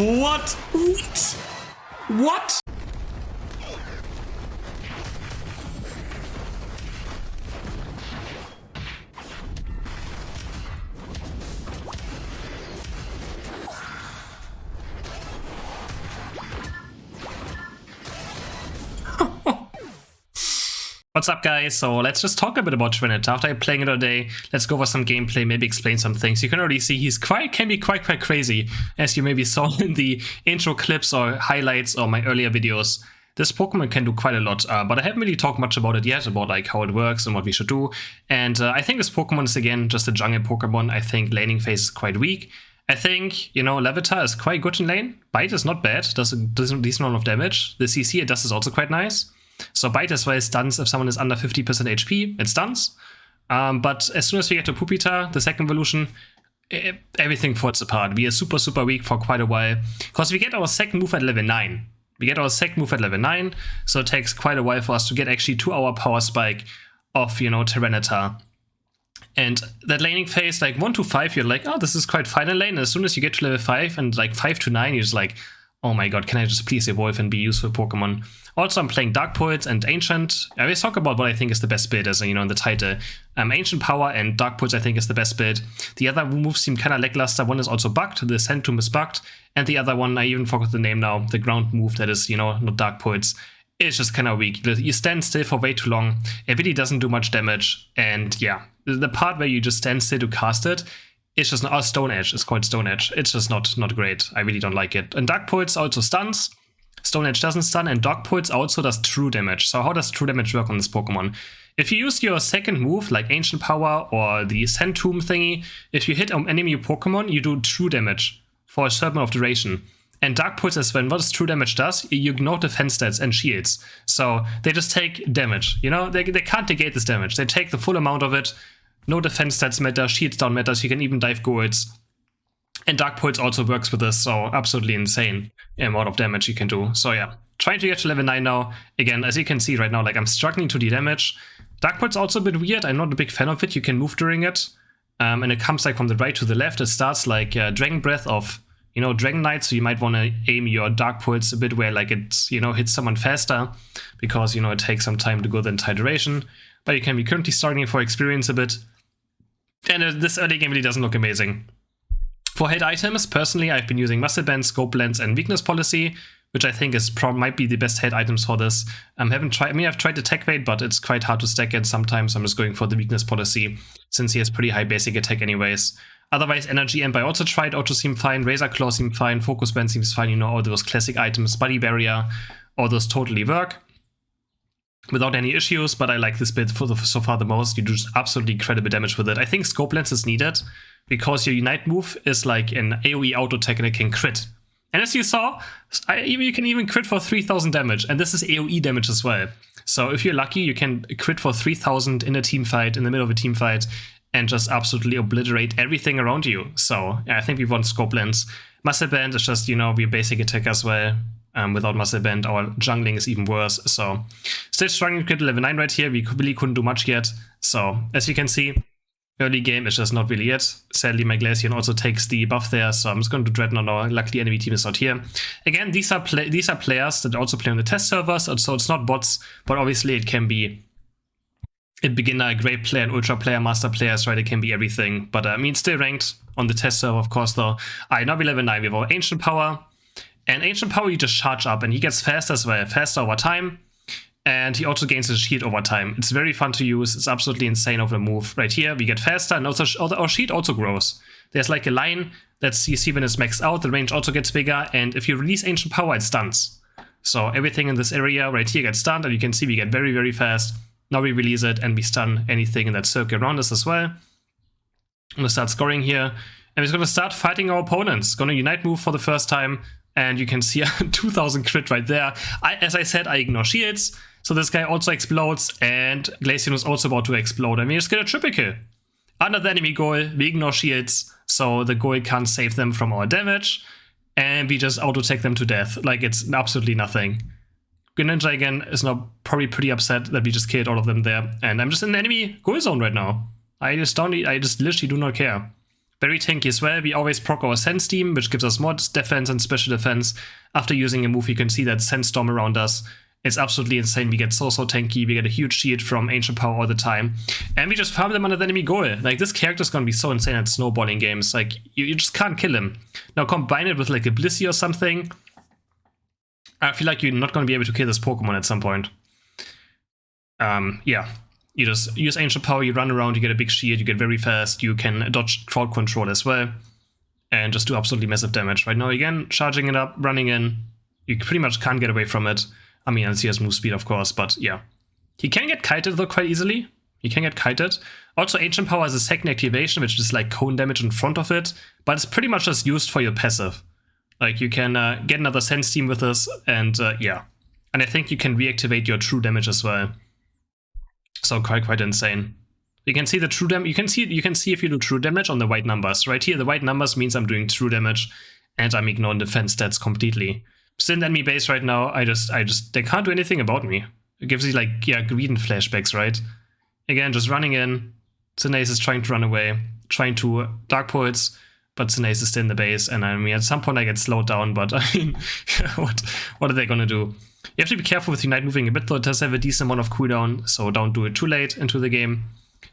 What? What? What? What's up, guys? So let's just talk a bit about TYRANITAR. After playing it all day, let's go over some gameplay, maybe explain some things. You can already see he's can be quite crazy, as you maybe saw in the intro clips or highlights or my earlier videos. This Pokemon can do quite a lot, but I haven't really talked much about it yet, about like how it works and what we should do. And I think this Pokemon is again just a jungle Pokemon. I think laning phase is quite weak. I think, you know, Levitar is quite good in lane. Bite is not bad, does a decent amount of damage. The CC it does is also quite nice. So Bite as well stuns if someone is under 50% HP, it stuns. But as soon as we get to Pupitar, the second evolution, everything falls apart. We are super weak for quite a while. Because we get our second move at level 9. So it takes quite a while for us to get actually to our power spike of, you know, TYRANITAR. And that laning phase, like 1 to 5, you're like, oh, this is quite fine in lane. And as soon as you get to level 5 and like 5 to 9, you're just like, oh my god, can I just please evolve and be useful Pokemon? Also, I'm playing Dark Pulse and Ancient. I always talk about what I think is the best build, as you know, in the title. Ancient Power and Dark Pulse I think is the best build. The other moves seem kind of lackluster. One is also bugged, the Sand Tomb is bugged. And the other one, I even forgot the name now, the ground move that is, you know, not Dark Pulse. It's just kind of weak. You stand still for way too long. It really doesn't do much damage. And yeah, the part where you just stand still to cast it, it's just not, Stone Edge, it's called Stone Edge. It's just not great. I really don't like it. And Dark Pulse also stuns. Stone Edge doesn't stun, and Dark Pulse also does true damage. So how does true damage work on this Pokemon? If you use your second move, like Ancient Power or the Sand Tomb thingy, if you hit an enemy Pokemon, you do true damage for a certain amount of duration. And Dark Pulse is when what true damage does, you ignore defense stats and shields. So they just take damage, you know? They can't negate this damage. They take the full amount of it. No defense stats matter, shields don't matter, so you can even dive golds. And Dark Pulse also works with this, so absolutely insane amount of damage you can do. So yeah, trying to get to level 9 now. Again, as you can see right now, like I'm struggling to de-damage. Dark Pulse also a bit weird, I'm not a big fan of it. You can move during it. And it comes like from the right to the left. It starts like Dragon Breath of, you know, Dragon Knight, so you might want to aim your Dark Pulse a bit where like it's, you know, hits someone faster. Because, you know, it takes some time to go the entire duration. But you can be currently starting for experience a bit. And this early game really doesn't look amazing. For hate items, personally, I've been using Muscle Band, Scope Lens, and Weakness Policy, which I think is might be the best hate items for this. I've tried Attack Weight, but it's quite hard to stack it sometimes. I'm just going for the Weakness Policy, since he has pretty high basic attack anyways. Otherwise, Energy Amp I also tried, Auto seem fine, Razor Claw seem fine, Focus Band seems fine, you know, all those classic items, Body Barrier, all those totally work without any issues, but I like this build so far the most. You do absolutely incredible damage with it. I think Scope Lens is needed, because your Unite move is like an AoE auto attack and it can crit. And as you saw, you can even crit for 3000 damage, and this is AoE damage as well. So if you're lucky, you can crit for 3000 in a team fight, in the middle of a team fight, and just absolutely obliterate everything around you. So yeah, I think we want Scope Lens. Muscle Band is just, you know, we basic attack as well. Without Muscle Band, our jungling is even worse. So still struggling to get to level 9 right here. We really couldn't do much yet. So as you can see, early game is just not really it. Sadly, my Glaceon also takes the buff there, so I'm just going to Dreadnought now. Luckily, enemy team is not here. Again, these are players that also play on the test servers, so it's not bots, but obviously it can be a beginner, a great player, an ultra player, master players, right? It can be everything. But I mean, still ranked on the test server, of course, though. Alright, now we level 9. We have our Ancient Power. And Ancient Power, you just charge up, and he gets faster as well, faster over time. And he also gains his shield over time. It's very fun to use. It's absolutely insane of a move. Right here, we get faster, and also our shield also grows. There's like a line that you see when it's maxed out. The range also gets bigger, and if you release Ancient Power, it stuns. So everything in this area right here gets stunned, and you can see we get very fast. Now we release it, and we stun anything in that circle around us as well. I'm gonna start scoring here, and we're gonna start fighting our opponents. Gonna Unite move for the first time. And you can see 2000 crit right there. As I said, I ignore shields. So this guy also explodes, and Glaceon is also about to explode. And we just get a triple kill. Under the enemy goal, we ignore shields, so the goal can't save them from our damage. And we just auto-take them to death. Like, it's absolutely nothing. Greninja again is now probably pretty upset that we just killed all of them there. And I'm just in the enemy goal zone right now. I just literally do not care. Very tanky as well. We always proc our Sandstorm, which gives us more defense and special defense. After using a move, you can see that Sandstorm around us. It's absolutely insane. We get so tanky. We get a huge shield from Ancient Power all the time. And we just farm them under the enemy goal. Like, this character is going to be so insane at snowballing games. Like, you just can't kill him. Now, combine it with, like, a Blissey or something. I feel like you're not going to be able to kill this Pokemon at some point. Yeah. You just use Ancient Power, you run around, you get a big shield, you get very fast. You can dodge crowd control as well. And just do absolutely massive damage. Right now, again, charging it up, running in. You pretty much can't get away from it. I mean, unless he has move speed, of course, but yeah. He can get kited, though, quite easily. He can get kited. Also, Ancient Power has a second activation, which is like cone damage in front of it, but it's pretty much just used for your passive. Like, you can get another Sandstorm with this, and yeah. And I think you can reactivate your true damage as well. So quite insane. You can see the true damage. You can see if you do true damage on the white numbers. Right here, the white numbers means I'm doing true damage, and I'm ignoring defense stats completely. Still in enemy base right now, they can't do anything about me. It gives you, like, yeah, Greedent flashbacks, right? Again, just running in. Cinace is trying to run away, trying to Dark Pulse, but Cinace is still in the base, and I mean, at some point I get slowed down, but I mean, what are they gonna do? You have to be careful with Unite moving a bit, though. It does have a decent amount of cooldown, so don't do it too late into the game,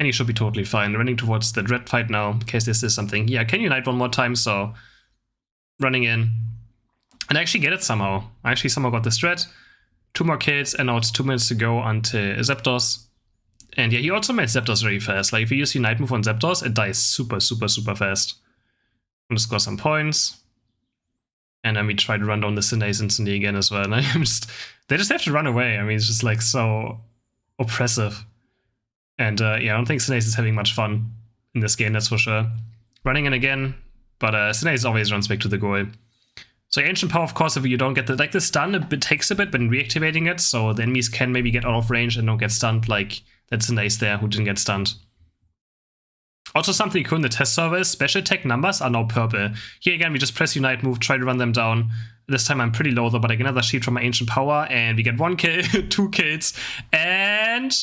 and you should be totally fine. Running towards the Dread fight now, in case this is something. Yeah, can Unite one more time, so running in. And I actually get it somehow. I actually somehow got this Dread. 2 more kills, and now it's 2 minutes to go until Zapdos. And yeah, he also made Zapdos very fast. Like, if you use Unite move on Zapdos, it dies super fast. I'm gonna score some points. And then we try to run down the Cinace instantly again as well. And they just have to run away. I mean, it's just like so oppressive. And yeah, I don't think Cinace is having much fun in this game, that's for sure. Running in again, but Cinace always runs back to the goal. So Ancient Power, of course, if you don't get the stun, it takes a bit when reactivating it, so the enemies can maybe get out of range and don't get stunned, like that Cinace there who didn't get stunned. Also, something cool in the test server is special attack numbers are now purple. Here again, we just press Unite move, try to run them down. This time I'm pretty low though, but I get another shield from my Ancient Power, and we get 1 kill, 2 kills, and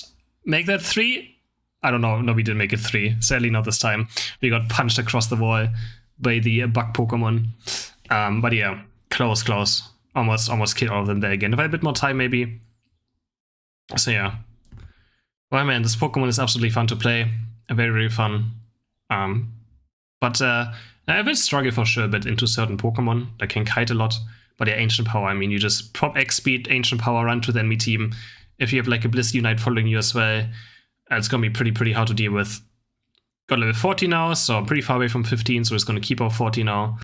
make that 3? I don't know, no, we didn't make it 3. Sadly, not this time. We got punched across the wall by the bug Pokemon. But yeah, close. Almost killed all of them there again. If I had a bit more time, maybe. So yeah. Well, man, this Pokemon is absolutely fun to play. Very fun. But I will struggle for sure a bit into certain Pokemon that can kite a lot. But yeah, Ancient Power, I mean, you just prop X speed, Ancient Power, run to the enemy team. If you have like a Bliss Unite following you as well, it's gonna be pretty hard to deal with. Got level 40 now, so I'm pretty far away from 15, so it's gonna keep our 40 now.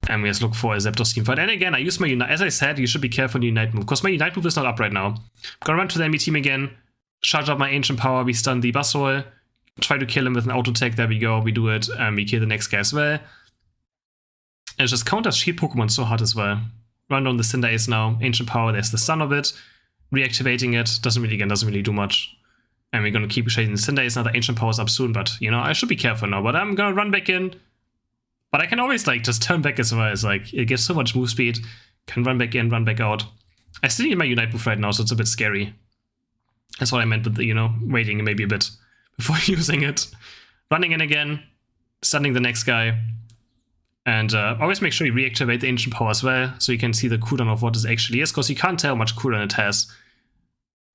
And we just look for a Zapdos team fight. And again, I use my Unite. As I said, you should be careful in Unite move, because my Unite move is not up right now. I'm gonna run to the enemy team again, charge up my Ancient Power, we stun the Buzzwole, try to kill him with an auto attack. There we go, we do it, and we kill the next guy as well. And it just counters shield Pokemon so hard as well. Run down the Cinderace now, Ancient Power, there's the stun of it. Reactivating it, doesn't really do much. And we're gonna keep shading the Cinderace. Now the Ancient Power is up soon, but you know, I should be careful now. But I'm gonna run back in. But I can always like just turn back as well. It's like, it gives so much move speed. Can run back in, run back out. I still need my Unite move right now, so it's a bit scary. That's what I meant with the, you know, waiting maybe a bit before using it. Running in again, stunning the next guy. And always make sure you reactivate the Ancient Power as well, so you can see the cooldown of what this actually is, because you can't tell how much cooldown it has.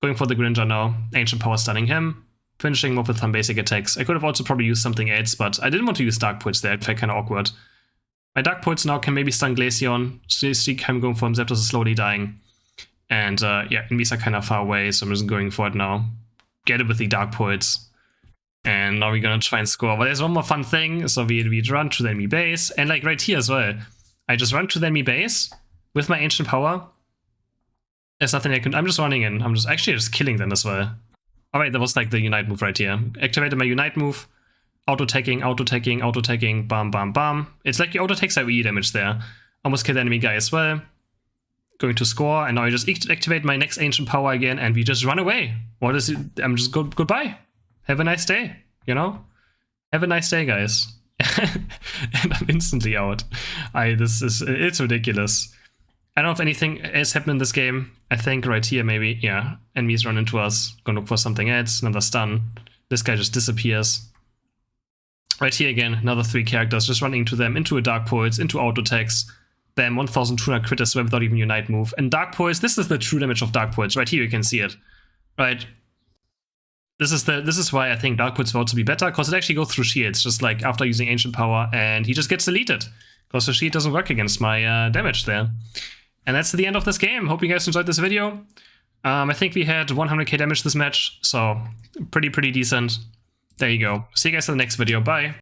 Going for the Gringer now, Ancient Power stunning him. Finishing him up with some basic attacks. I could have also probably used something else, but I didn't want to use Dark Pulse there. It felt kind of awkward. My Dark Pulse now can maybe stun Glaceon. See him going for him. Zapdos is slowly dying. And yeah, enemies are kind of far away, so I'm just going for it now. Get it with the Dark Pulse. And now we're gonna try and score. But there's one more fun thing. So we run to the enemy base. And like right here as well. I just run to the enemy base with my Ancient Power. There's nothing I can... I'm just running in. I'm actually just killing them as well. Alright, that was like the Unite move right here. Activated my Unite move. Auto-attacking, bam. It's like you auto-takes AoE damage there. Almost kill the enemy guy as well. Going to score, and now I just activate my next Ancient Power again, and we just run away. What is it? I'm just goodbye. Have a nice day, you know? Have a nice day, guys. And I'm instantly out. It's ridiculous. I don't know if anything else happened in this game. I think right here, maybe, yeah. Enemies run into us. Gonna look for something else. Another stun. This guy just disappears. Right here again, another 3 characters, just running into them, into a Dark Pulse, into auto attacks. Then 1200 crit as well without even Unite move. And Dark Pulse, this is the true damage of Dark Pulse. Right here you can see it. Right? This is why I think Dark Pulse votes to be better, because it actually goes through shields, just like after using Ancient Power, and he just gets deleted. Because the shield doesn't work against my damage there. And that's the end of this game. Hope you guys enjoyed this video. I think we had 100k damage this match, so pretty decent. There you go. See you guys in the next video. Bye.